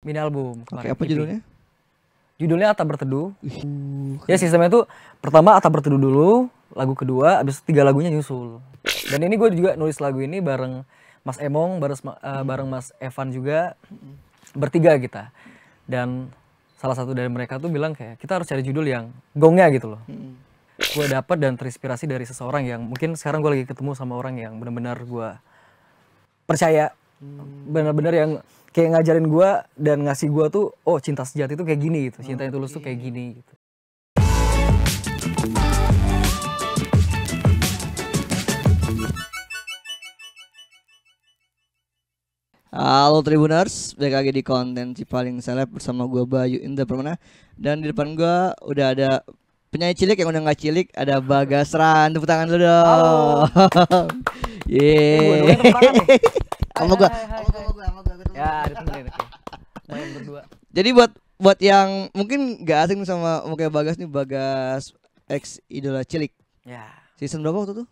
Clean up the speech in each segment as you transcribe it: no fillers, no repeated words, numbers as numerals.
Mini album Oke, kemarin. apa judulnya? Judulnya Atap Berteduh. Ya sistemnya tuh pertama Atap Berteduh dulu, lagu kedua, abis itu 3 lagunya nyusul. Dan ini gue juga nulis lagu ini bareng Mas Emong, bareng Mas Evan juga, bertiga kita. Dan salah satu dari mereka tuh bilang kayak kita harus cari judul yang gongnya gitu loh. Gue dapet dan terinspirasi dari seseorang yang mungkin sekarang gue lagi ketemu sama orang yang benar-benar gue percaya, benar-benar yang kayak ngajarin gue dan ngasih gue tuh, oh cinta sejati tuh kayak gini gitu, cinta yang tulus tuh kayak gini gitu. Halo Tribuners, balik lagi di konten Cipaling Seleb bersama gue Bayu Indra Permana. Dan di depan gue udah ada penyanyi cilik yang udah gak cilik, ada Bagas Ran. Tepuk tangan dulu dong. Halo. Yeay. Sama gue. Ya, ditemenin oke. Main berdua. Jadi buat yang mungkin gak asing sama kayak Bagas nih, Bagas ex idola cilik. Ya. Season berapa waktu itu?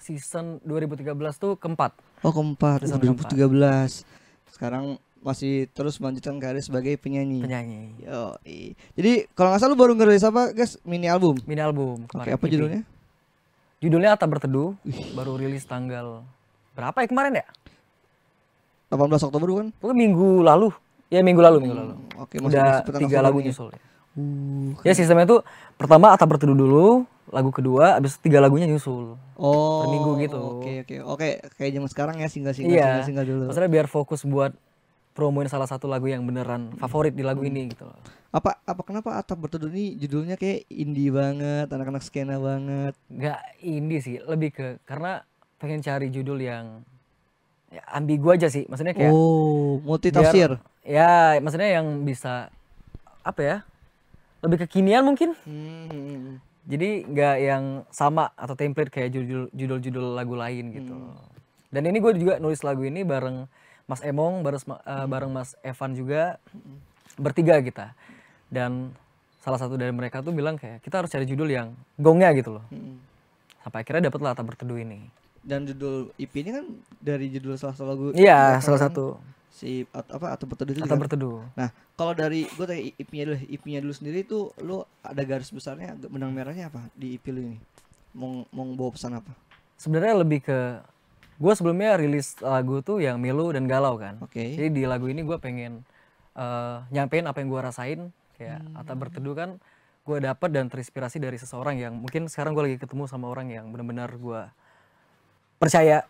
Season 2013 tuh keempat. Oh keempat, Season 2013. Sekarang masih terus melanjutkan karir sebagai penyanyi. Yo, jadi kalau nggak salah lu baru ngerilis apa guys? Mini album. Mini album Oke, kemarin. apa judulnya? Judulnya Atap Berteduh. Baru rilis tanggal berapa ya kemarin ya? 18 Oktober bukan? Pokoknya minggu lalu. Ya minggu lalu. Oke, Udah sekitar 3 lagu Oktober nih. nyusul ya. Ya sistemnya tuh pertama Atap Berteduh dulu, lagu kedua, abis itu 3 lagunya nyusul. Oh, Per minggu gitu. Oke, kayak zaman sekarang ya single Iya. dulu. Maksudnya biar fokus buat promoin salah satu lagu yang beneran favorit di lagu ini gitu loh. Apa kenapa Atap Berteduh ini judulnya kayak indie banget, anak-anak skena banget? Nggak indie sih, lebih ke karena pengen cari judul yang ya, ambigu aja sih. Maksudnya kayak multi tafsir. Ya, maksudnya yang bisa apa ya? Lebih kekinian mungkin. Jadi nggak yang sama atau template kayak judul-judul lagu lain gitu. Dan ini gue juga nulis lagu ini bareng Mas Emong, bareng Mas Evan juga, bertiga kita. Dan salah satu dari mereka tuh bilang kayak kita harus cari judul yang gongnya gitu loh. Sampai akhirnya dapet lah Atap Berteduh ini. Dan judul EP ini kan dari judul salah satu lagu. Iya, salah satu. Si Atap Berteduh itu. Atap Berteduh. Nah, kalau dari gue tanya EP-nya dulu sendiri tuh lu ada garis besarnya, benang merahnya apa di EP lu ini? Mau bawa pesan apa? Sebenarnya lebih ke gue sebelumnya rilis lagu tuh yang melo dan galau kan. Oke. Jadi di lagu ini gue pengen nyampein apa yang gue rasain, kayak Atap Berteduh kan gue dapet dan terinspirasi dari seseorang yang mungkin sekarang gue lagi ketemu sama orang yang benar-benar gue percaya,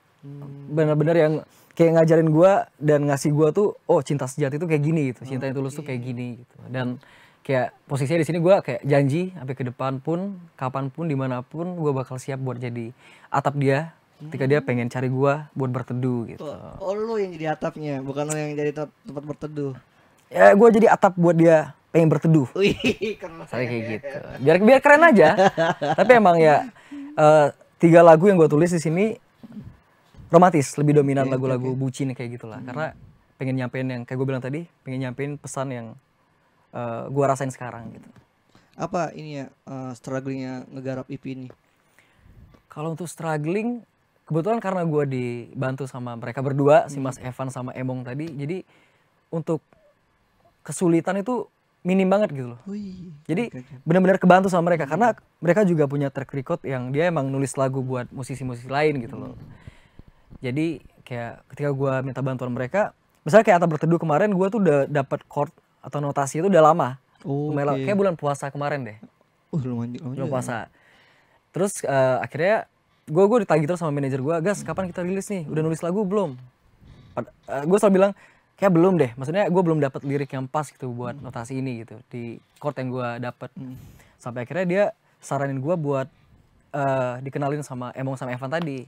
benar-benar yang kayak ngajarin gue dan ngasih gue tuh, oh cinta sejati tuh kayak gini gitu, cinta yang tulus tuh kayak gini gitu. Dan kayak posisinya di sini gue kayak janji sampai ke depan pun, kapanpun, dimanapun gue bakal siap buat jadi atap dia ketika dia pengen cari gue buat berteduh gitu. Oh lu yang jadi atapnya, bukan lu yang jadi tempat berteduh. Ya gue jadi atap buat dia pengen berteduh. Wih, keren. Saya kayak gitu. Biar keren aja. Tapi emang ya 3 lagu yang gue tulis di sini romantis, lebih dominan lagu-lagu bucin kayak gitulah. Karena pengen nyampein yang kayak gue bilang tadi, pengen nyampein pesan yang gue rasain sekarang gitu. Apa ini ya strugglingnya ngegarap EP ini? Kalau untuk struggling, kebetulan karena gue dibantu sama mereka berdua, si Mas Evan sama Emong tadi, jadi untuk kesulitan itu minim banget gitu loh. Jadi benar-benar kebantu sama mereka karena mereka juga punya track record yang dia emang nulis lagu buat musisi-musisi lain gitu loh. Jadi kayak ketika gue minta bantuan mereka, misalnya kayak Atap Berteduh kemarin gue tuh udah dapat chord atau notasi itu udah lama. Kayak bulan puasa kemarin deh. Bulan puasa. Terus akhirnya gue ditagih terus sama manajer gue, Gas kapan kita rilis nih? Udah nulis lagu belum? Gue selalu bilang kayak belum deh. Maksudnya gue belum dapat lirik yang pas gitu buat notasi ini gitu di chord yang gue dapat. Sampai akhirnya dia saranin gue buat dikenalin sama Emong sama Evan tadi.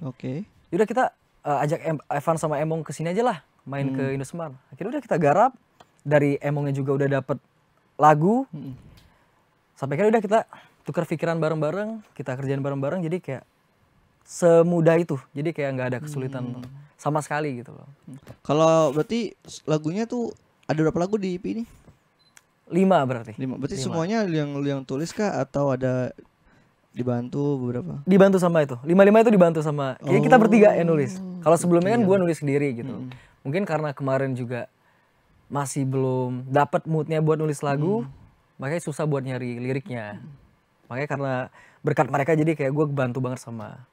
Yaudah kita ajak Evan sama Emong kesini aja lah main ke Indosmart. Akhirnya udah kita garap, dari Emongnya juga udah dapet lagu. Sampai akhirnya udah kita tukar pikiran bareng-bareng, kita kerjain bareng-bareng, jadi kayak semudah itu. Jadi kayak nggak ada kesulitan sama sekali gitu loh. Kalau berarti lagunya tuh ada berapa lagu di EP ini? 5 berarti. 5. Berarti semuanya yang tulis kah atau ada dibantu beberapa? Dibantu sama itu. 5 itu dibantu sama. Kita bertiga yang nulis. Kalau sebelumnya kan gue nulis sendiri gitu. Mungkin karena kemarin juga masih belum dapat moodnya buat nulis lagu, makanya susah buat nyari liriknya. Makanya karena berkat mereka jadi kayak gue bantu banget sama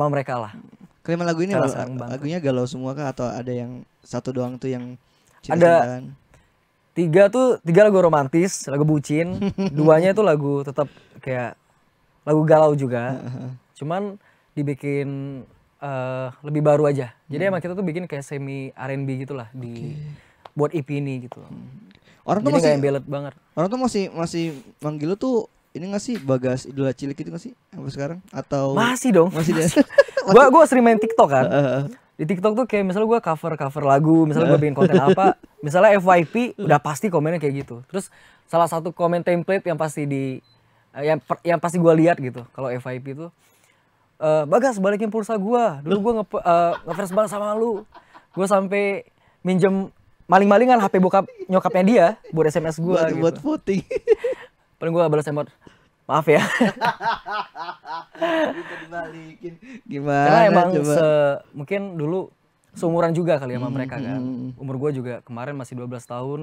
mereka lah. Kalimat lagu ini Cara saling bantu. lagunya galau semua kah atau ada yang satu doang tuh yang Ada cinta-cintaan? tiga lagu romantis, lagu bucin, duanya itu lagu tetap kayak lagu galau juga. Cuman dibikin lebih baru aja. Jadi emang kita tuh bikin kayak semi R&B gitulah di buat EP ini gitu. Orang tuh Jadi masih kayak belet banget. orang tuh masih manggil lu tuh ini nggak sih Bagas Idola Cilik itu nggak sih sampai sekarang atau Masih dong. masih dia? Gua sering main TikTok kan. Di TikTok tuh kayak misalnya gue cover lagu, misalnya gue bikin konten apa, misalnya FYP udah pasti komennya kayak gitu. Terus salah satu komen template yang pasti yang pasti gue lihat gitu kalau FYP itu, Bagas balikin pulsa gue, dulu gue ngefans banget sama lu, gue sampai minjem maling-malingan HP bokap nyokapnya dia buat SMS gue gitu. buat voting. Paling gue balas emot, maaf ya. Bisa dibalikin. Gimana Karena emang coba? mungkin dulu seumuran juga kali sama mereka kan. Umur gue juga kemarin masih 12 tahun,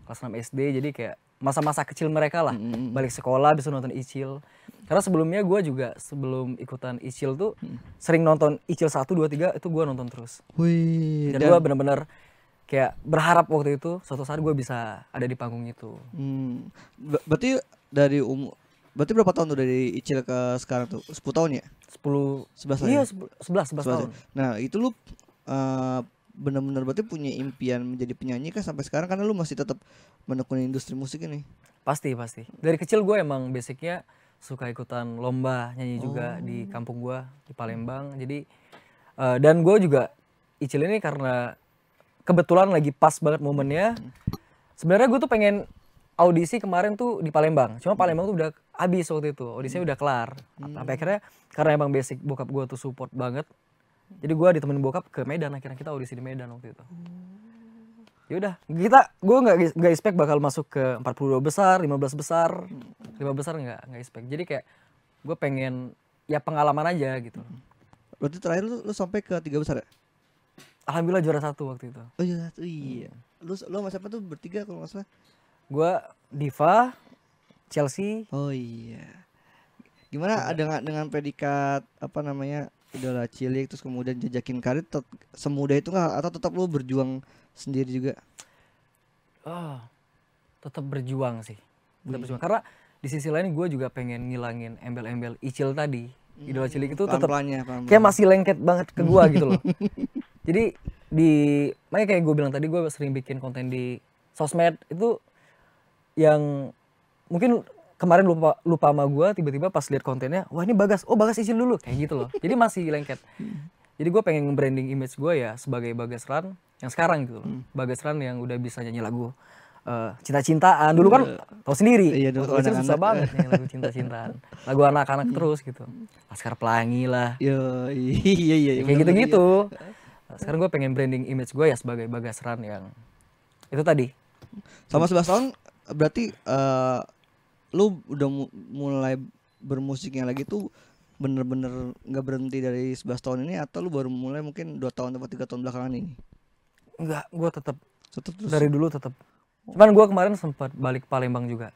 kelas 6 SD, jadi kayak masa-masa kecil mereka lah. Balik sekolah bisa nonton Icil. Karena sebelumnya gue juga sebelum ikutan Icil tuh sering nonton Icil 1, 2, 3 itu gue nonton terus. Wih, Dan gue bener-bener kayak berharap waktu itu suatu saat gue bisa ada di panggung itu. berarti dari berarti berapa tahun tuh dari Icil ke sekarang tuh? 10 tahun ya? 10, 11 tahun. iya ya? 11 tahun. Nah, itu lu benar-benar berarti punya impian menjadi penyanyi kan sampai sekarang karena lu masih tetap menekuni industri musik ini. Pasti. Dari kecil gue emang basicnya suka ikutan lomba nyanyi juga di kampung gue di Palembang. Jadi dan gue juga Icil ini karena kebetulan lagi pas banget momennya. Sebenarnya gue tuh pengen audisi kemarin tuh di Palembang. Cuma Palembang tuh udah habis waktu itu. Audisinya udah kelar. Sampai akhirnya karena emang basic bokap gue tuh support banget. Jadi gue ditemenin bokap ke Medan, akhirnya kita audisi di Medan waktu itu. Ya udah, gue nggak expect bakal masuk ke 42 besar, 15 besar, 5 besar nggak expect. Jadi kayak gue pengen ya pengalaman aja gitu. Berarti terakhir lu sampai ke 3 besar ya? Alhamdulillah juara 1 waktu itu. Oh iya. Lu sama siapa tuh bertiga kalau nggak salah? Gue Diva, Chelsea. Oh iya. Gimana dengan predikat apa namanya Idola Cilik terus kemudian jajakin karir semudah itu nggak atau tetap lu berjuang sendiri juga? Tetap berjuang sih. Tetap berjuang karena di sisi lain gue juga pengen ngilangin embel-embel Icil tadi. Idola Cilik itu tetap Pelan-pelan. kayak masih lengket banget ke gue gitu loh. Jadi makanya kayak gue bilang tadi gue sering bikin konten di sosmed itu yang mungkin kemarin lupa sama gue, tiba-tiba pas lihat kontennya, wah ini Bagas, oh Bagas Icil dulu, kayak gitu loh. Jadi masih lengket. Jadi gue pengen branding image gue ya sebagai Bagas Ran yang sekarang gitu loh. Bagas Ran yang udah bisa nyanyi lagu cinta-cintaan. Dulu kan tahu sendiri, Iya, dulu waktu kecil anak-anak. susah banget nyanyi lagu cinta-cintaan. Lagu anak-anak terus gitu. Laskar Pelangi lah. Yo, iya. Ya, kayak gitu-gitu. Nah, sekarang gue pengen branding image gue ya sebagai Bagas Ran yang itu tadi. Sama 11 tahun berarti lu udah mulai bermusiknya lagi tuh bener-bener nggak berhenti dari 11 tahun ini atau lu baru mulai mungkin 2 tahun atau 3 tahun belakangan ini? Enggak, gue tetap Terus. dari dulu tetap. Cuman gue kemarin sempat balik Palembang juga.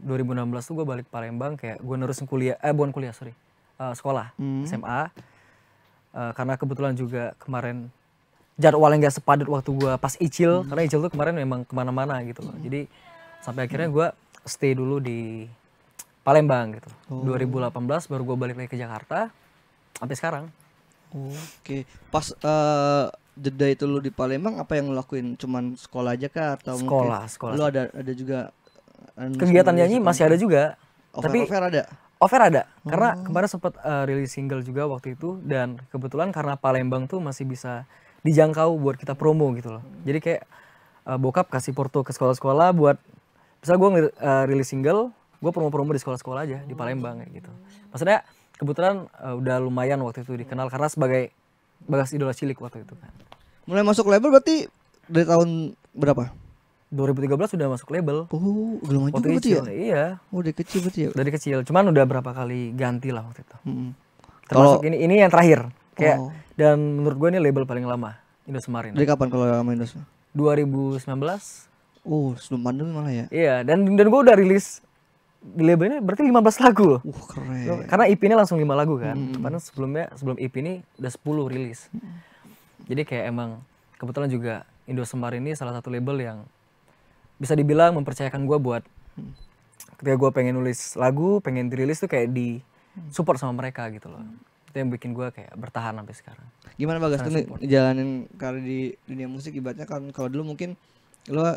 2016 tuh gue balik Palembang kayak gue nerusin kuliah, bukan kuliah sorry, sekolah SMA. Karena kebetulan juga kemarin jadwalnya nggak sepadat waktu gue pas Icil, karena Icil tuh kemarin memang kemana-mana gitu loh. Jadi sampai akhirnya gue stay dulu di Palembang gitu. 2018 baru gue balik lagi ke Jakarta sampai sekarang. Oke. Pas jeda itu lu di Palembang apa yang lu lakuin? Cuman sekolah aja kah atau Sekolah. Lu ada juga Kegiatan nyanyi masih ada juga. Tapi Over ada. offer ada, karena kemarin sempat rilis single juga waktu itu, dan kebetulan karena Palembang tuh masih bisa dijangkau buat kita promo gitu loh. Jadi kayak bokap kasih porto ke sekolah-sekolah buat, misal gue rilis single, gue promo-promo di sekolah-sekolah aja di Palembang kayak gitu. Maksudnya kebetulan udah lumayan waktu itu dikenal karena sebagai Bagas Idola Cilik waktu itu kan. Mulai masuk label berarti dari tahun berapa? 2013 udah masuk label. Oh, udah lama juga Waktu berarti ya? Icil, iya. Oh, dari kecil berarti ya? Dari kecil, cuman udah berapa kali ganti lah waktu itu. Mm-mm. Termasuk ini yang terakhir. Kayak Oh. dan menurut gue ini label paling lama. Indosmart Dari ini. kapan kalau sama Indos? 2019. Oh, sebelum pandemi malah ya. Iya, dan gue udah rilis di label ini berarti 15 lagu loh. Keren. Karena EP ini langsung 5 lagu kan. Kemarin sebelum EP ini udah 10 rilis. Jadi kayak emang kebetulan juga Indosmart ini salah satu label yang bisa dibilang mempercayakan gue buat ketika gue pengen nulis lagu, pengen dirilis tuh kayak di support sama mereka gitu loh. Itu yang bikin gue kayak bertahan sampai sekarang. Gimana Bagas tuh Sangat support. jalanin karir di dunia musik ibaratnya kan kalau dulu mungkin lo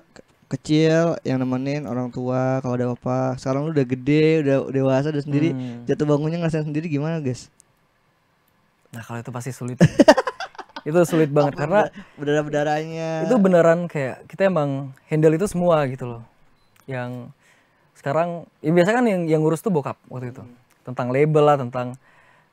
kecil yang nemenin orang tua kalau ada apa. Sekarang lu udah gede, udah dewasa, udah sendiri. Jatuh bangunnya ngerasain sendiri gimana, guys? Nah kalau itu pasti sulit. Itu sulit banget karena Berdarah-berdarahnya. itu beneran kayak kita emang handle itu semua gitu loh. Yang sekarang ya biasa kan yang ngurus tuh bokap waktu itu. Tentang label lah, tentang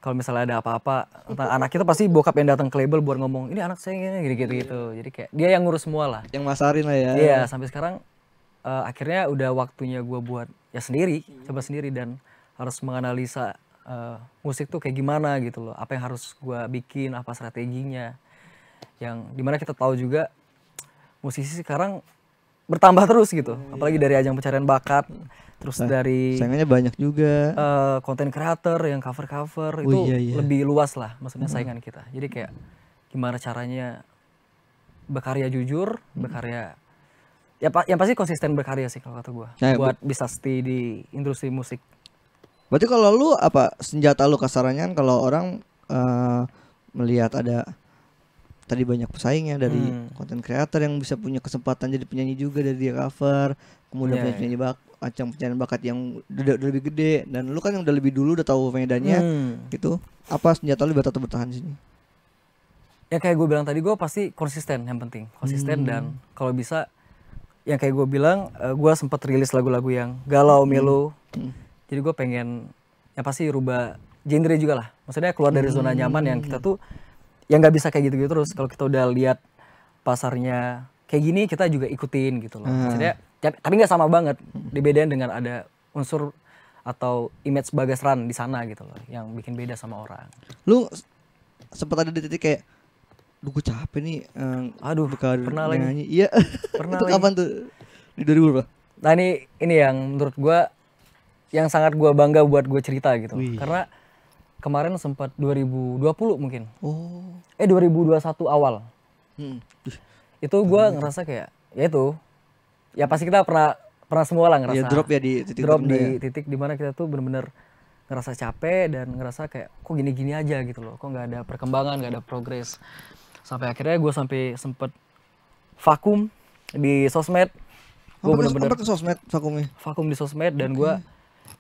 kalau misalnya ada apa-apa tentang anak itu pasti bokap yang datang ke label buat ngomong ini anak saya gini gitu. Jadi kayak dia yang ngurus semua lah. Yang masarin lah ya. Iya, sampai sekarang akhirnya udah waktunya gue buat ya sendiri, coba sendiri dan harus menganalisa musik tuh kayak gimana gitu loh. Apa yang harus gue bikin, apa strateginya. Yang dimana kita tahu juga musisi sekarang bertambah terus gitu. Apalagi dari ajang pencarian bakat, terus dari Saingannya banyak juga. konten creator yang cover-cover Oh, itu iya. lebih luas lah maksudnya saingan kita. Jadi kayak gimana caranya berkarya jujur, berkarya ya yang pasti konsisten berkarya sih kalau kata gue. Nah, Buat bisa stay di industri musik. Berarti kalau lu apa senjata lu kasarannya kan kalau orang melihat ada tadi banyak pesaingnya dari konten creator yang bisa punya kesempatan jadi penyanyi juga dari dia cover, kemudian punya penyanyi ajang pencarian bakat yang udah lebih gede dan lu kan yang udah lebih dulu udah tahu medannya gitu. Apa senjata lu biar tetap bertahan di sini? Ya kayak gue bilang tadi gue pasti konsisten yang penting. Konsisten dan kalau bisa yang kayak gue bilang gue sempat rilis lagu-lagu yang galau, melo. Jadi gue pengen yang pasti rubah genre juga lah. Maksudnya keluar dari zona nyaman yang kita tuh yang nggak bisa kayak gitu-gitu terus. Kalau kita udah lihat pasarnya kayak gini kita juga ikutin gitu loh. Maksudnya tapi nggak sama banget. Dibedain dengan ada unsur atau image Bagas Ran di sana gitu loh yang bikin beda sama orang. Lu sempat ada di titik kayak duh gue capek nih Aduh, pernah lagi. nyanyi. Iya. Pernah Itu lagi. kapan tuh? Di 2000 berapa? Nah ini yang menurut gue yang sangat gue bangga buat gue cerita gitu. Karena kemarin sempat 2020 mungkin. Oh. 2021 awal. Itu gue Iya. ngerasa kayak ya itu. Ya pasti kita pernah semua lah ngerasa. Ya drop ya di titik drop terendah di ya. titik dimana kita tuh bener-bener ngerasa capek dan ngerasa kayak kok gini-gini aja gitu loh. Kok nggak ada perkembangan, nggak ada progres. Sampai akhirnya gue sampai sempet vakum di sosmed. Gue bener-bener Sampai ke sosmed vakumnya. vakum di sosmed dan gue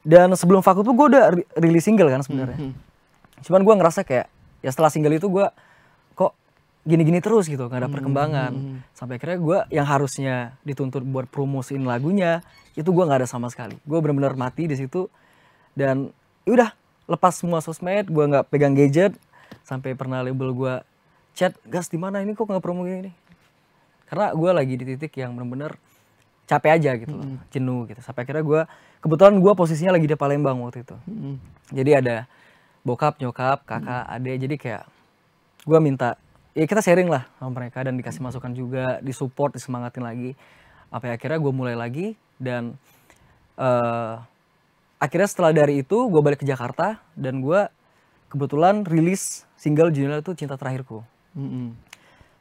dan sebelum vakum tuh gue udah rilis single kan sebenarnya. Cuman gue ngerasa kayak ya setelah single itu gue kok gini-gini terus gitu, nggak ada perkembangan. Sampai akhirnya gue yang harusnya dituntut buat promosiin lagunya itu gue nggak ada sama sekali. Gue benar-benar mati di situ dan udah lepas semua sosmed, gue nggak pegang gadget. Sampai pernah label gue chat, gas di mana ini kok nggak promo gini? Karena gue lagi di titik yang benar-benar capek aja gitu loh, jenuh gitu. Sampai akhirnya gue kebetulan gue posisinya lagi di Palembang waktu itu. Jadi ada bokap, nyokap, kakak, adek. Jadi kayak gue minta ya kita sharing lah sama mereka dan dikasih masukan juga, disupport, disemangatin lagi. Apa akhirnya gue mulai lagi dan akhirnya setelah dari itu gue balik ke Jakarta dan gue kebetulan rilis single judulnya itu Cinta Terakhirku.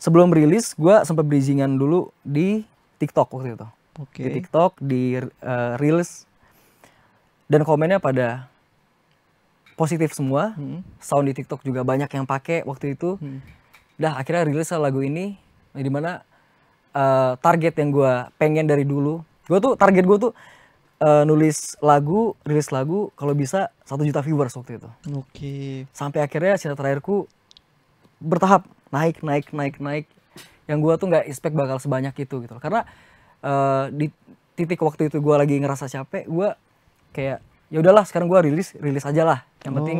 Sebelum rilis gue sempat bridgingan dulu di TikTok waktu itu. Di TikTok, di reels dan komennya pada positif semua. Sound di TikTok juga banyak yang pakai waktu itu. Dah akhirnya rilis lagu ini di mana target yang gue pengen dari dulu. Target gue tuh nulis lagu, rilis lagu kalau bisa 1 juta viewers waktu itu. Sampai akhirnya Cinta Terakhirku bertahap naik. Yang gue tuh nggak expect bakal sebanyak itu gitu. Karena di titik waktu itu gue lagi ngerasa capek, gue kayak ya udahlah sekarang gue rilis aja lah. Yang penting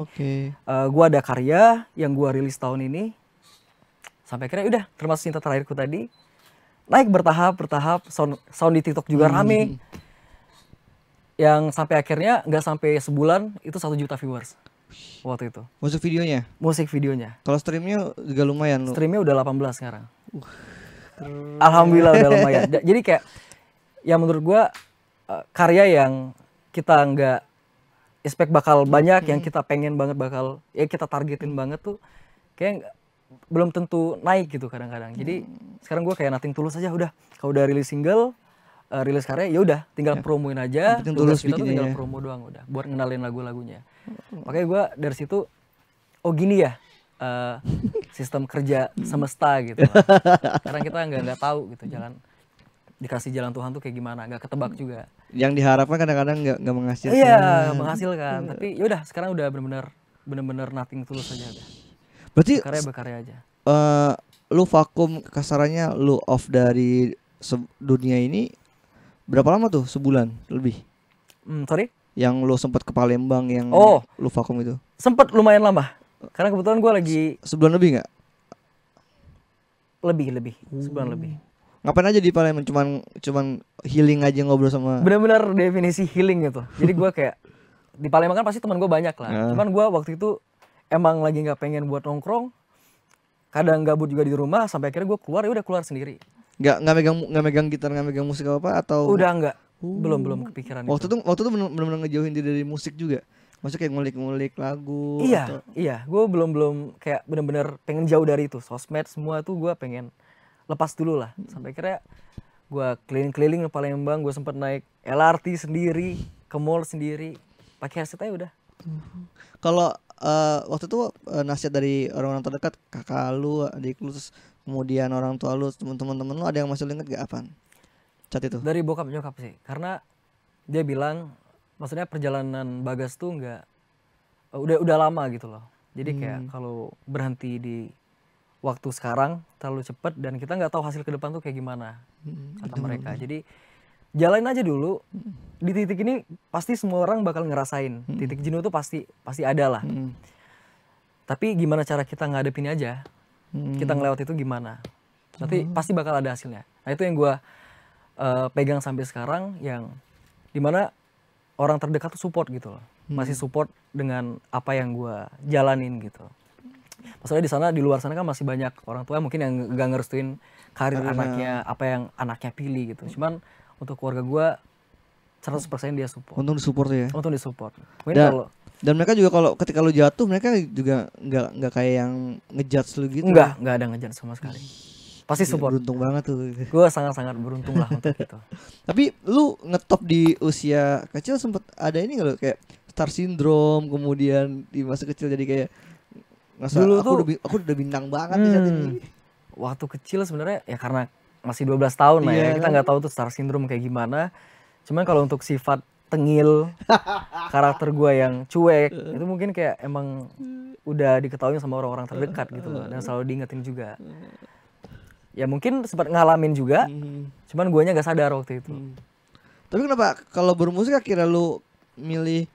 gue ada karya yang gue rilis tahun ini. Sampai akhirnya udah termasuk Cinta Terakhirku tadi naik bertahap sound di TikTok juga rame. Yang sampai akhirnya nggak sampai sebulan itu 1 juta viewers. waktu itu. Musik videonya. Musik videonya. Kalau streamnya juga lumayan lu. Streamnya udah 18 sekarang. Alhamdulillah udah lumayan. Jadi kayak ya menurut gua karya yang kita nggak expect bakal banyak, yang kita pengen banget bakal ya kita targetin banget tuh kayak belum tentu naik gitu kadang-kadang. Jadi sekarang gua kayak nothing tulus aja udah. Kalau udah rilis single, rilis karya ya udah tinggal promoin aja. Nothing Tugas Tulus kita tuh bikinnya tinggal ya. promo doang udah buat ngenalin lagu-lagunya. Makanya gua dari situ oh gini ya sistem kerja semesta gitu lah. Karena kita nggak tahu gitu jalan dikasih jalan Tuhan tuh kayak gimana, nggak ketebak juga. Yang diharapkan kadang-kadang nggak menghasilkan. Iya menghasilkan, tapi yaudah sekarang udah bener-bener nothing tulus aja udah. Berarti Berkarya aja. lu vakum kasarannya, lu off dari dunia ini berapa lama tuh? Sebulan lebih. Sorry? Yang lu sempat ke Palembang yang lu vakum itu. Sempet lumayan lama. Karena kebetulan gue lagi Sebulan lebih nggak? lebih sebulan lebih. Ngapain aja di Palembang? Cuman healing aja ngobrol sama. Bener-bener definisi healing gitu. Jadi gue kayak di Palembang kan pasti teman gue banyak lah. Cuman gue waktu itu emang lagi nggak pengen buat nongkrong. Kadang gabut juga di rumah sampai akhirnya gue keluar ya udah keluar sendiri. Nggak megang gitar, nggak megang musik apa atau? Udah nggak. Belum kepikiran Waktu itu. itu benar-benar ngejauhin diri dari musik juga. Maksudnya kayak ngulik-ngulik lagu. Iya. Gue belum kayak bener-bener pengen jauh dari itu. Sosmed semua tuh gue pengen lepas dulu lah. Sampai akhirnya gue keliling-keliling ke Palembang. Gue sempet naik LRT sendiri, ke mall sendiri. Pakai headset aja udah. Kalau waktu itu nasihat dari orang-orang terdekat, kakak lu, adik lu, terus kemudian orang tua lu, teman-teman lu, ada yang masih inget gak apaan? Cat itu. Dari bokap nyokap sih. Karena dia bilang maksudnya perjalanan Bagas tuh nggak udah lama gitu loh. Jadi kayak kalau berhenti di waktu sekarang terlalu cepet dan kita nggak tahu hasil ke depan tuh kayak gimana kata mereka. Jadi jalanin aja dulu. Di titik ini pasti semua orang bakal ngerasain. Titik jenuh tuh pasti ada lah. Tapi gimana cara kita ngadepin aja. Kita ngelewat itu gimana. Nanti pasti bakal ada hasilnya. Nah itu yang gue pegang sampai sekarang, yang dimana orang terdekat tuh support gitu loh. Masih support dengan apa yang gue jalanin gitu. Maksudnya di sana, di luar sana kan masih banyak orang tua mungkin yang gak ngerestuin karir anaknya, apa yang anaknya pilih gitu. Cuman untuk keluarga gue 100% dia support. Untung disupport ya. Untung disupport. Mungkin dan mereka juga kalau ketika lu jatuh, mereka juga nggak kayak yang ngejudge lu gitu. Enggak ada ngejudge sama sekali. Pasti support. Beruntung banget tuh. Gue sangat-sangat beruntung lah untuk itu. Tapi lu ngetop di usia kecil sempet ada ini nggak lo, kayak star syndrome, kemudian di masa kecil jadi kayak ngerasa Dulu aku udah bintang banget di saat ini. Waktu kecil sebenarnya ya karena masih 12 tahun lah ya, kita nggak tahu tuh star syndrome kayak gimana. Cuman kalau untuk sifat tengil, karakter gue yang cuek, itu mungkin kayak emang udah diketahui sama orang-orang terdekat gitu loh, dan selalu diingetin juga. Ya mungkin sempat ngalamin juga, cuman guanya gak sadar waktu itu. Tapi kenapa kalau bermusik akhirnya lu milih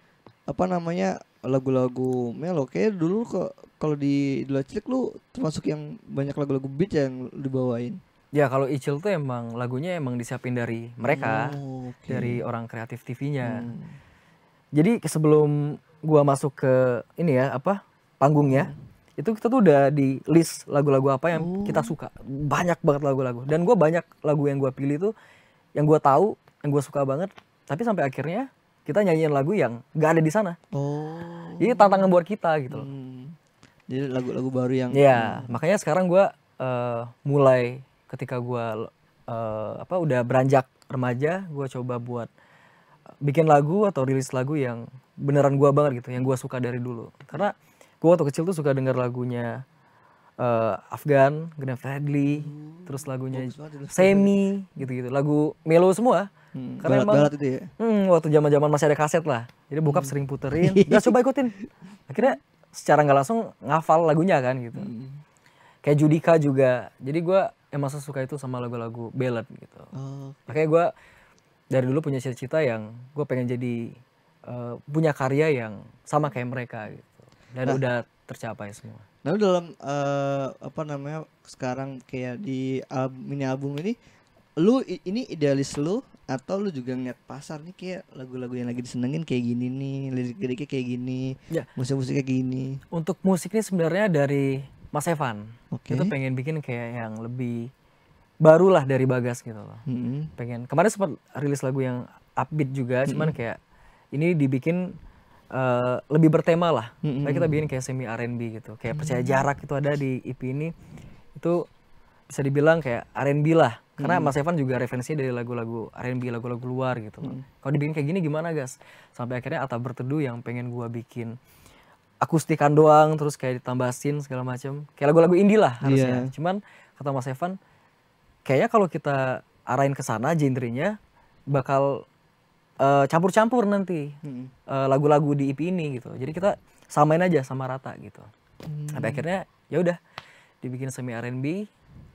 apa namanya lagu-lagu melo? Kayak dulu kalau di Idola Cilik lu termasuk yang banyak lagu-lagu beat yang dibawain. Ya kalau Icil tuh emang lagunya emang disiapin dari mereka, dari orang kreatif TV-nya. Jadi sebelum gua masuk ke ini ya panggungnya, itu kita tuh udah di list lagu-lagu apa yang kita suka. Banyak banget lagu-lagu. Dan gua banyak lagu yang gua pilih tuh yang gua tahu, yang gua suka banget. Tapi sampai akhirnya kita nyanyiin lagu yang gak ada di sana. Jadi tantangan buat kita gitu loh. Jadi lagu-lagu baru yang. Ya makanya sekarang gua mulai ketika gue udah beranjak remaja, gue coba buat bikin lagu atau rilis lagu yang beneran gue banget gitu, yang gue suka dari dulu. Karena gue waktu kecil tuh suka denger lagunya Afgan, Glenn Fredly, terus lagunya Semi gitu-gitu, lagu melo semua. Karena emang itu ya? Waktu zaman-zaman masih ada kaset lah, jadi bokap sering puterin, udah coba ikutin. Akhirnya secara nggak langsung ngafal lagunya kan gitu. Kayak Judika juga, jadi gue emang suka itu sama lagu-lagu ballad gitu. Makanya gue dari dulu punya cita-cita yang gue pengen jadi punya karya yang sama kayak mereka gitu. Dan udah tercapai semua. Nah dalam sekarang kayak di mini album ini, ini idealis lu atau lu juga ngeliat pasar nih kayak lagu-lagu yang lagi disenengin kayak gini nih, lirik-liriknya kayak gini, Ya, musik-musiknya kayak gini. untuk musik ini sebenarnya dari Mas Evan. Oke. Itu pengen bikin kayak yang lebih baru lah dari Bagas gitu loh. Mm-mm. Pengen kemarin sempat rilis lagu yang upbeat juga, cuman kayak ini dibikin lebih bertema lah. Kayak kita bikin kayak semi R&B gitu. Kayak Percaya Jarak itu ada di EP ini. Itu bisa dibilang kayak R&B lah. Karena Mas Evan juga referensinya dari lagu-lagu R&B, lagu-lagu luar gitu loh. Kalau dibikin kayak gini gimana guys? Sampai akhirnya Atap Berteduh yang pengen gua bikin akustikan doang, terus kayak ditambah scene segala macam. Kayak lagu-lagu indie lah harusnya. Cuman kata Mas Evan, kayaknya kalau kita arahin ke sana genrenya bakal campur-campur nanti lagu-lagu di EP ini gitu. Jadi kita samain aja sama rata gitu. Sampai akhirnya ya udah dibikin semi R&B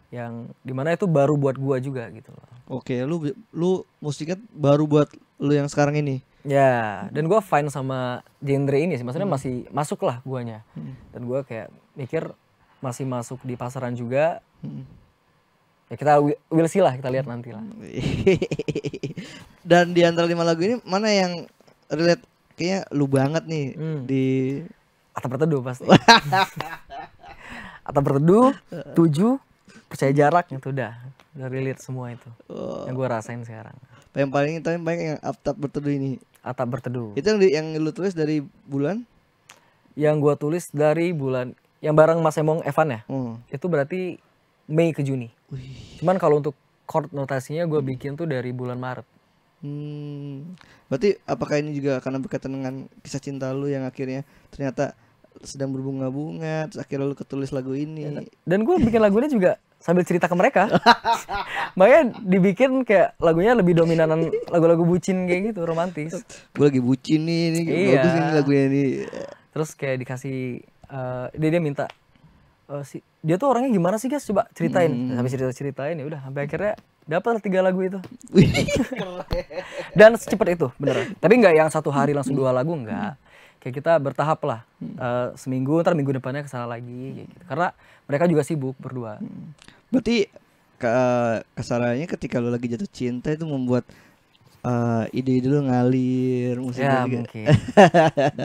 yang dimana itu baru buat gua juga gitu loh. Oke, lu musiknya baru buat lu yang sekarang ini. Ya, dan gua fine sama genre ini sih. Maksudnya masih masuk lah guanya. Dan gua kayak mikir masih masuk di pasaran juga. Ya kita will see lah, kita lihat nanti lah. Dan di antara 5 lagu ini mana yang relate kayaknya lu banget nih di Atap Berteduh pasti. Atap Berteduh, 7, Percaya Jarak itu udah relate semua itu. Yang gue rasain sekarang. yang paling yang Atap Berteduh ini. Atap Berteduh. Itu yang lu tulis dari bulan? Yang gue tulis dari bulan yang bareng Mas Emong Evan ya. Itu berarti Mei ke Juni. Cuman kalau untuk chord notasinya gue bikin tuh dari bulan Maret. Berarti apakah ini juga karena berkaitan dengan kisah cinta lu yang akhirnya ternyata sedang berbunga-bunga, terus akhirnya lu ketulis lagu ini. Dan gue bikin lagunya juga sambil cerita ke mereka. Makanya dibikin kayak lagunya lebih dominanan lagu-lagu bucin kayak gitu, romantis. Gue lagi bucin nih, ini bagus ini lagunya ini. Terus kayak dikasih dia minta dia tuh orangnya gimana sih guys, coba ceritain. Sampai ceritain ya udah sampai akhirnya dapat 3 lagu itu. Dan secepat itu beneran. Tapi nggak yang satu hari langsung 2 lagu, enggak. Kayak kita bertahap lah. Seminggu, ntar minggu depannya kesana lagi kayak gitu. Karena mereka juga sibuk berdua. Berarti kesalahannya ketika lu lagi jatuh cinta itu membuat ide-ide lu ngalir, musiknya Ya juga. mungkin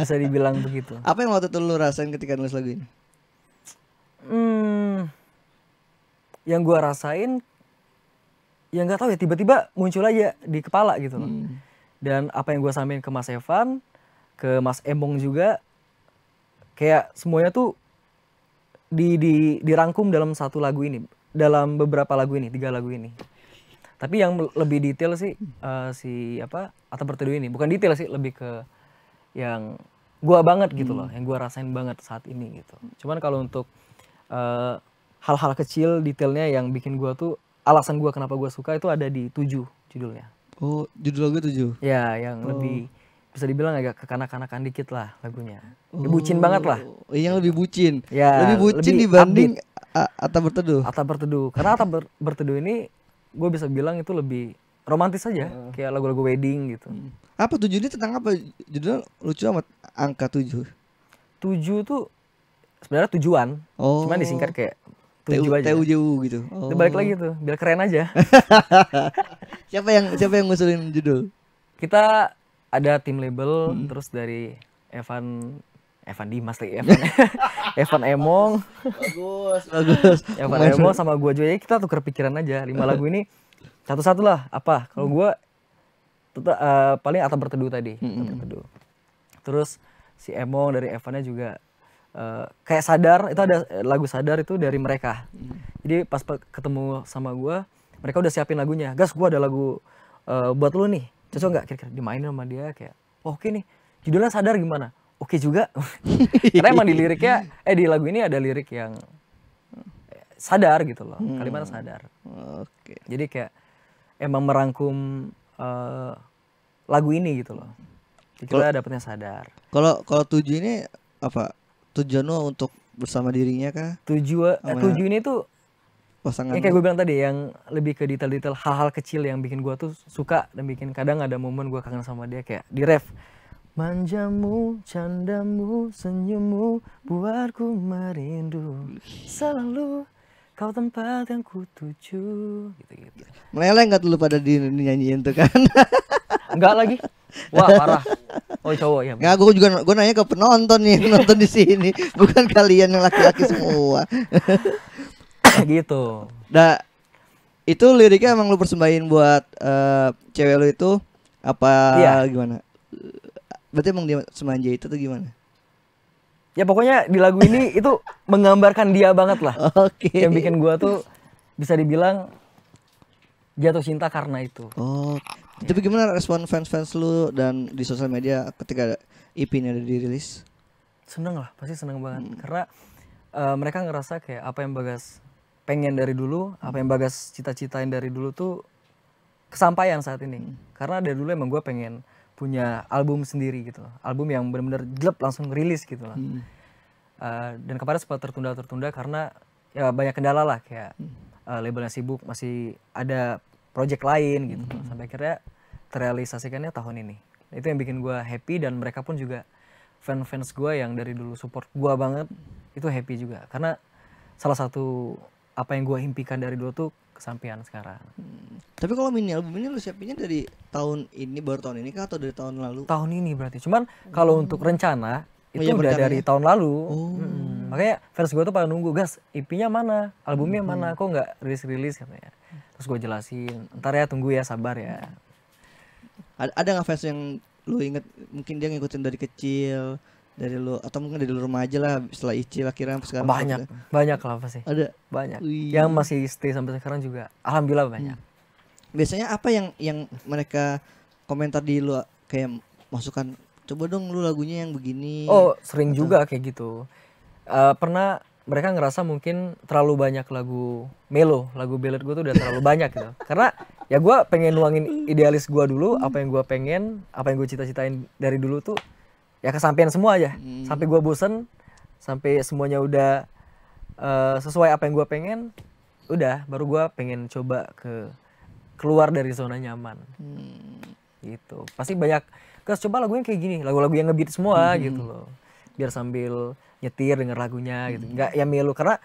bisa dibilang begitu. Apa yang waktu itu lu rasain ketika nulis lagu ini? Yang gua rasain ya nggak tahu ya, tiba-tiba muncul aja di kepala gitu loh. Dan apa yang gua sampaikan ke Mas Evan, ke Mas Emong juga, kayak semuanya tuh dirangkum dalam satu lagu ini, dalam beberapa lagu ini, 3 lagu ini. Tapi yang lebih detail sih Atap Berteduh ini, bukan detail sih, lebih ke yang gua banget gitu loh, yang gua rasain banget saat ini gitu. Cuman kalau untuk hal-hal kecil detailnya yang bikin gua tuh, alasan gua kenapa gua suka itu ada di 7 judulnya. Oh, judul lagu 7. Ya, yang lebih bisa dibilang agak kekanak-kanakan dikit lah lagunya. Ya, bucin banget lah. Yang lebih bucin. Ya, lebih bucin dibanding Atap Berteduh. Atap Berteduh. Karena Atap Berteduh ini gue bisa bilang itu lebih romantis aja, kayak lagu-lagu wedding gitu. Apa 7 ini tentang apa? Judulnya lucu amat, angka 7. 7 tuh sebenarnya tujuan. Cuman disingkat kayak 7 aja. TUJU gitu. Itu balik lagi tuh, biar keren aja. Siapa yang ngusulin judul? Kita ada tim label, terus dari Evan Dimas lagi, Evan Emong. Bagus. Evan Emong sama gua juga, kita tuker pikiran aja. 5 lagu ini satu-satu lah. Apa? Kalau gua paling Atap Berteduh tadi. Atap Berteduh. Terus si Emong dari Evannya juga kayak Sadar, itu ada lagu Sadar itu dari mereka. Jadi pas ketemu sama gua, mereka udah siapin lagunya. Gas, gua ada lagu buat lu nih. Cocok nggak kira-kira dimainin sama dia, kayak oke nih, judulnya Sadar gimana? Oke juga. Karena emang di liriknya di lagu ini ada lirik yang sadar gitu loh, kalimatnya sadar. Oke. Jadi kayak emang merangkum lagu ini gitu loh. Kita dapetnya sadar. Kalau 7 ini apa? Tujuan lo untuk bersama dirinya kah? 7 ini tuh Pasangan. yang kayak gue bilang tadi, yang lebih ke detail-detail hal-hal kecil yang bikin gue tuh suka, dan bikin kadang ada momen gue kangen sama dia, kayak di ref. Manjamu, candamu, senyummu buatku merindu selalu kau tempat yang ku tuju, gitu-gitu. Meleleh nggak dulu pada dinyanyiin tuh kan? Enggak lagi. Wah, parah. Oh, cowok ya. Nggak, gue nanya ke penonton nih, nonton di sini, bukan kalian yang laki-laki semua. Gitu. Nah, itu liriknya emang lu persembahin buat cewek lu itu apa Iya. gimana? Berarti emang dia semanja itu tuh gimana? Ya pokoknya di lagu ini itu menggambarkan dia banget lah. Oke. Yang bikin gua tuh bisa dibilang jatuh cinta karena itu. Oh, tapi gimana respon fans-fans lu dan di sosial media ketika EP ini ada dirilis? Seneng lah, pasti seneng banget. Karena mereka ngerasa kayak apa yang Bagas pengen dari dulu, apa yang Bagas cita-citain dari dulu tuh kesampaian saat ini. Karena dari dulu emang gue pengen punya album sendiri gitu loh. Album yang benar-benar jelek langsung rilis gitu lah. Dan kemarin sempat tertunda karena ya banyak kendala lah kayak labelnya sibuk, masih ada project lain gitu. Sampai akhirnya terrealisasikannya tahun ini. Itu yang bikin gue happy dan mereka pun juga fans gue yang dari dulu support gue banget itu happy juga. Karena salah satu apa yang gue impikan dari dulu tuh kesampaian sekarang. Tapi kalau mini album ini lu siapinnya dari tahun ini, baru tahun ini kah atau dari tahun lalu? Tahun ini berarti. Cuman kalau untuk rencana Oh itu iya, udah rencananya. dari tahun lalu. Oh. Makanya fans gue tuh pada nunggu, Gas, EP-nya mana? Albumnya mana? Kok nggak rilis katanya. Terus gue jelasin, ntar ya tunggu ya, sabar ya. Ada nggak fans yang lu inget mungkin dia ngikutin dari kecil, dari lu atau mungkin dari lu remaja lah setelah Icil akhirnya sampai sekarang? Banyak lah pasti. Ada. Banyak. Wih. Yang masih stay sampai sekarang juga alhamdulillah banyak. Biasanya apa yang mereka komentar di lu kayak masukan, coba dong lu lagunya yang begini. Oh, sering juga kayak gitu. Pernah mereka ngerasa mungkin terlalu banyak lagu melo, lagu ballad gue tuh udah terlalu banyak gitu. Karena ya gue pengen nuangin idealis gue dulu, apa yang gue pengen, apa yang gue cita-citain dari dulu tuh ya kesampaian semua aja. Sampai gue bosen, sampai semuanya udah sesuai apa yang gue pengen, udah baru gue pengen coba keluar dari zona nyaman. Gitu. Pasti banyak, Gas coba lagunya kayak gini, lagu-lagu yang ngebeat semua gitu loh. Biar sambil nyetir denger lagunya gitu. Enggak ya melo, karena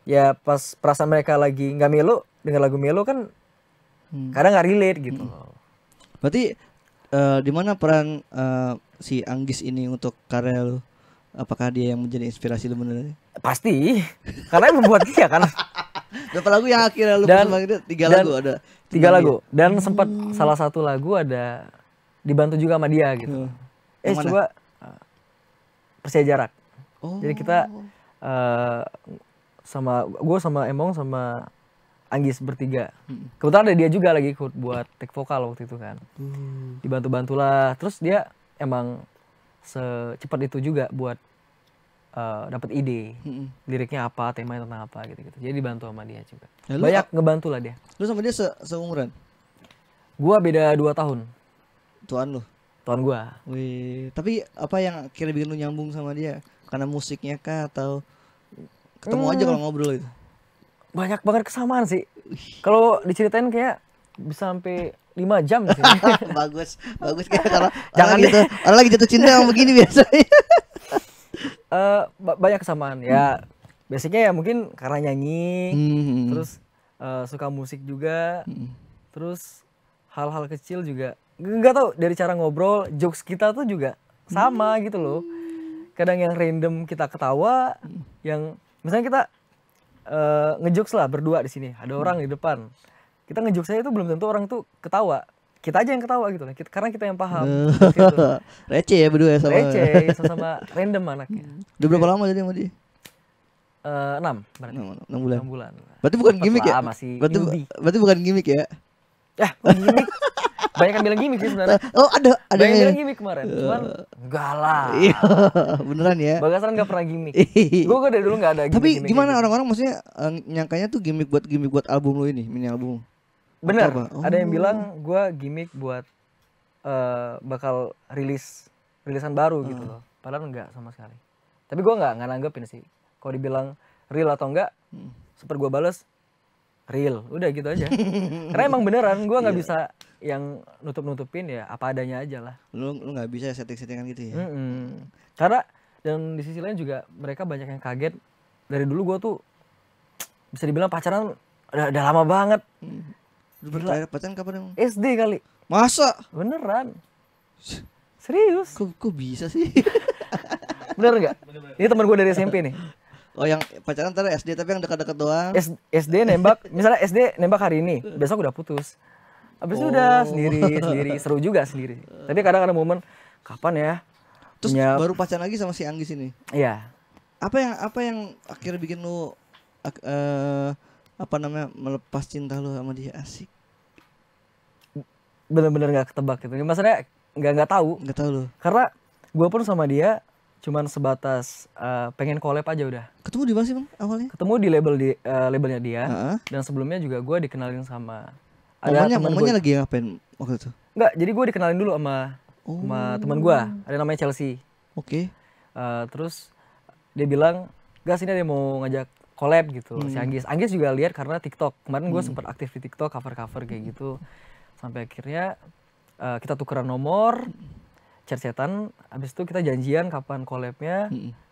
ya pas perasaan mereka lagi nggak melo, denger lagu melo kan kadang nggak relate gitu loh. Berarti di mana peran si Anggis ini untuk karya lu? Apakah dia yang menjadi inspirasi lu bener? Pasti, karena yang membuat dia kan. Berapa lagu yang akhirnya lu Dan- persembahin itu? Tiga dan- lagu ada. 3 lagu dan sempat salah satu lagu ada dibantu juga sama dia gitu. Yang mana? Coba Percaya Jarak. Oh. Jadi kita sama gue sama Emong sama Anggis bertiga. Kebetulan ada dia juga lagi ikut buat take vokal waktu itu kan. Dibantu-bantulah. Terus dia emang secepat itu juga buat dapat ide. Liriknya apa, temanya tentang apa gitu-gitu. Jadi dibantu sama dia juga. Ya, lu Banyak ngebantu lah dia. Lu sama dia seumuran? Gua beda 2 tahun. Tuan lu. Tahun gua. Wih, tapi apa yang akhirnya bikin lu nyambung sama dia? Karena musiknya kah atau ketemu aja kalau ngobrol itu? Banyak banget kesamaan sih. Kalau diceritain kayak bisa sampai 5 jam di sini. bagus kayak kalau Jangan orang gitu, orang lagi jatuh cinta yang begini biasanya. Banyak kesamaan ya. Basicnya ya mungkin karena nyanyi, terus suka musik juga, terus hal-hal kecil juga. Nggak tahu, dari cara ngobrol, jokes kita tuh juga sama gitu loh. Kadang yang random kita ketawa, yang misalnya kita ngejokes lah berdua di sini, ada orang di depan. Kita ngejokes saya itu belum tentu orang tuh ketawa. Kita aja yang ketawa gitu lah. Karena kita yang paham. Gitu. Receh ya berdua sama. Receh, sama random anaknya. Udah berapa lama jadi sama dia? 6 berarti. 6 bulan. 6 bulan. Berarti bukan Cepet gimmick ya? lah, masih Berarti newbie. berarti bukan gimmick ya? Gimmick. Banyak yang bilang gimmick sih sebenarnya. Oh, ada Banyak yang yang bilang gimmick kemarin. Cuman enggak lah. Iya, beneran ya. Bagasan enggak pernah gimmick. Gue dari dulu enggak ada gimmick. Tapi gimana orang-orang maksudnya nyangkanya tuh gimmick buat album lu ini, mini album? Bener, Apa? ada yang bilang gue gimmick buat bakal rilisan baru gitu loh. Padahal enggak sama sekali. Tapi gue nggak nanggepin sih. Kalau dibilang real atau enggak, super gue bales real. Udah gitu aja. Karena emang beneran gue nggak bisa yang nutup-nutupin, ya apa adanya aja lah. Lu nggak bisa setting-settingan gitu ya? Karena dan di sisi lain juga mereka banyak yang kaget. Dari dulu gue tuh bisa dibilang pacaran udah lama banget. Terakhir pacaran kapan emang? SD kali. Masa? Beneran. Serius. Kok bisa sih? Bener nggak? Ini teman gue dari SMP nih. Oh yang pacaran ntar SD tapi yang dekat-dekat doang. SD nembak, misalnya SD nembak hari ini, besok udah putus. Habis itu udah sendiri, seru juga sendiri. Tapi kadang ada momen kapan ya? Terus baru pacaran lagi sama si Anggis ini. Iya. Apa yang akhirnya bikin lu melepas cinta lu sama dia? Asik. Bener-bener nggak ketebak gitu. Maksudnya nggak tahu. Nggak tahu lu. Karena gue pun sama dia cuman sebatas pengen collab aja udah. Ketemu di mana sih bang awalnya? Ketemu di labelnya dia. Dan sebelumnya juga gue dikenalin sama Momennya lagi ngapain waktu itu? Enggak, jadi gue dikenalin dulu sama teman gue. Ada namanya Chelsea. Oke. Terus dia bilang, gas ini ada yang mau ngajak collab gitu. Si Anggis juga lihat karena TikTok. Kemarin gue sempat aktif di TikTok, cover kayak gitu. Sampai akhirnya kita tukeran nomor, chat-chatan. Habis itu kita janjian kapan collabnya.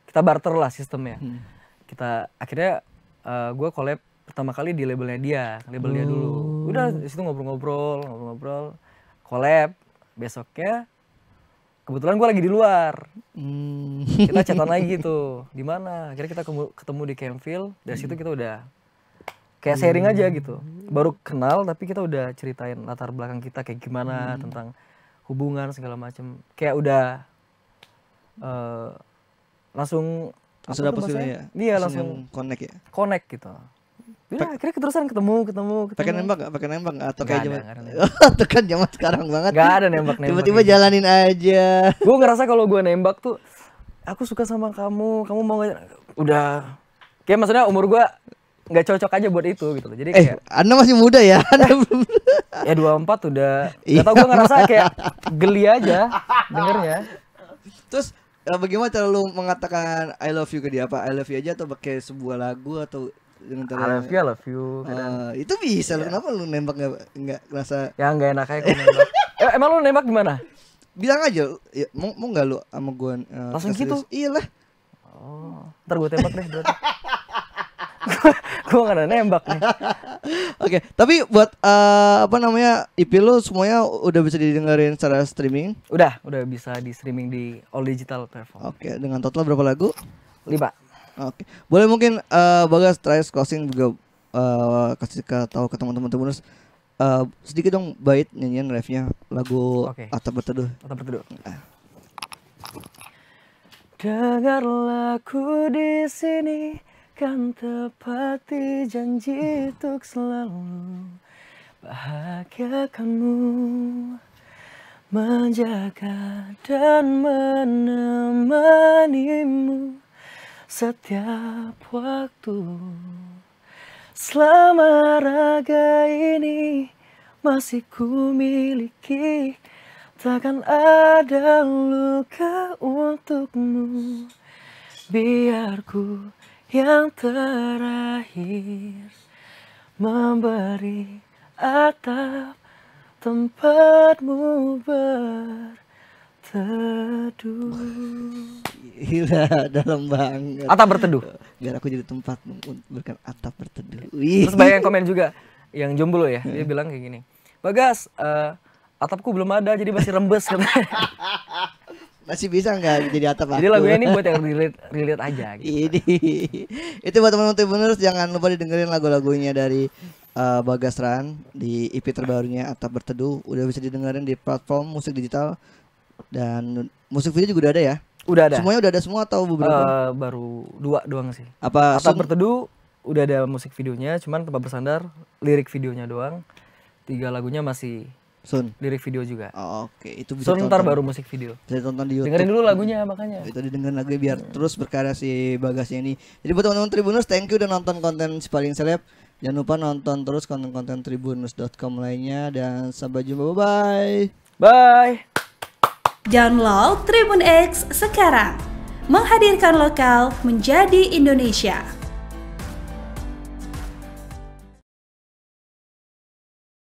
Kita barter lah sistemnya. Kita akhirnya gue collab pertama kali di labelnya dia dulu. Udah di situ ngobrol, collab. Besoknya kebetulan gue lagi di luar. Kita chatan lagi tuh. Di mana? Akhirnya kita ketemu di Campville. Dari situ kita udah kayak sharing aja gitu. Baru kenal tapi kita udah ceritain latar belakang kita kayak gimana, tentang hubungan segala macem. Kayak udah langsung dapet gitu ya? Iya langsung connect ya? Connect gitu. Udah akhirnya keterusan ketemu. Pakai nembak nggak? Atau kayak zaman Atau kan zaman sekarang banget. Gak ada nembak. Tiba-tiba jalanin aja. Gue ngerasa kalau gue nembak tuh, aku suka sama kamu mau nggak? Udah, kayak maksudnya umur gue nggak cocok aja buat itu gitu. Jadi kayak Anda masih muda ya? Ya 24 udah. Gak tau, gue ngerasa kayak geli aja dengernya. Terus bagaimana cara lu mengatakan I love you ke dia? Apa I love you aja atau pakai sebuah lagu atau dengan cara I love you. Itu bisa lu, kenapa lu nembak nggak ngerasa? Ya nggak enak aja kalau nembak. Emang lu nembak gimana? Bilang aja, ya, mau nggak lu sama gua? Langsung gitu? Iyalah. Ntar gue tembak deh berarti. Gue nggak ada nembak nih. Oke, tapi buat IP lu semuanya udah bisa didengerin secara streaming? Udah bisa di streaming di all digital platform. Oke, dengan total berapa lagu? 5. Oke, boleh mungkin Bagas terakhir closing juga kasih tahu ke teman-teman Tribuners sedikit dong bait nyanyian refnya lagu Atap Berteduh. Dengarlah aku di sini, kan tepati janji untuk selalu bahagiakanmu, menjaga dan menemanimu setiap waktu. Selama raga ini masih ku miliki, takkan ada luka untukmu. Biar ku yang terakhir memberi atap tempatmu berteduh. Gila, dalam banget. Atap berteduh. Biar aku jadi tempat memberikan atap berteduh. Terus banyak yang komen juga yang jomblo ya, dia bilang kayak gini, Bagas, atapku belum ada jadi masih rembes katanya. Masih bisa nggak jadi atap aku? Jadi lagunya ini buat yang relate aja gitu. Itu buat teman-teman Tribuners, jangan lupa didengerin lagu-lagunya dari Bagas Ran di EP terbarunya Atap Berteduh. Udah bisa didengerin di platform musik digital dan musik video juga udah ada ya? Udah ada. Semuanya udah ada semua atau beberapa? Baru 2 doang sih. Atap Berteduh udah ada musik videonya, cuman Tempat Bersandar lirik videonya doang. 3 lagunya masih lirik video juga. Oke, itu bisa ntar baru musik video. Bisa tonton di YouTube. Dengerin dulu lagunya makanya. Itu didengerin lagunya biar terus berkarya si Bagasnya ini. Jadi buat teman-teman Tribuners, thank you udah nonton konten Si Paling Seleb. Jangan lupa nonton terus konten-konten tribuners.com lainnya dan sampai jumpa. Bye. Download Tribun X sekarang. Menghadirkan lokal menjadi Indonesia.